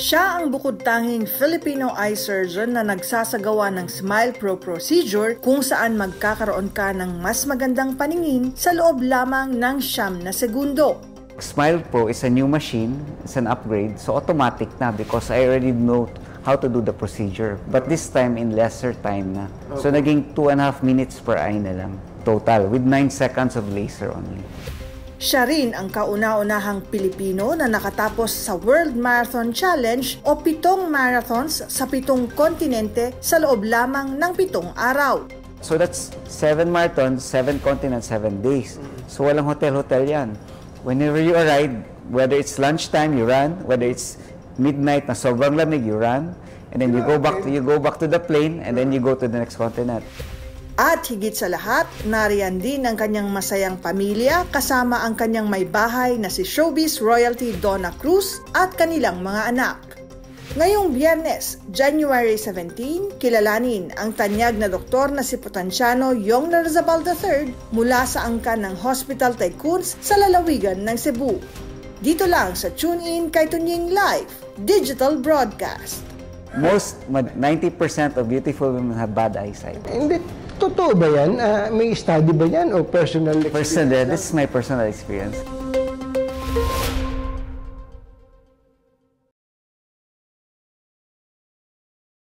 Siya ang bukod-tanging Filipino eye surgeon na nagsasagawa ng Smile Pro procedure kung saan magkakaroon ka ng mas magandang paningin sa loob lamang ng 9 na segundo. Smile Pro is a new machine, it's an upgrade, so automatic na because I already know how to do the procedure. But this time in lesser time na. So naging 2.5 minutes per eye na lang total with 9 seconds of laser only. Siya rin ang kauna-unahang Pilipino na nakatapos sa World Marathon Challenge o 7 marathons sa 7 kontinente sa loob lamang ng 7 araw. So that's 7 marathons, 7 continents, 7 days. So walang hotel-hotel yan. Whenever you arrive, whether it's lunchtime, you run. Whether it's midnight na sobrang lamig, you run. And then you go back to the plane and then you go to the next continent. At higit sa lahat, nariyan din ang kanyang masayang pamilya kasama ang kanyang may bahay na si showbiz royalty Donna Cruz at kanilang mga anak. Ngayong Biyernes, January 17, kilalanin ang tanyag na doktor na si Potenciano Yong Larzabal III mula sa angkan ng Hospital Tycoons sa lalawigan ng Cebu. Dito lang sa TuneIn kay Tunying Live, digital broadcast. Most 90% of beautiful women have bad eyesight. Hindi, totoo ba yan? May study ba yan o personal experience? This is my personal experience.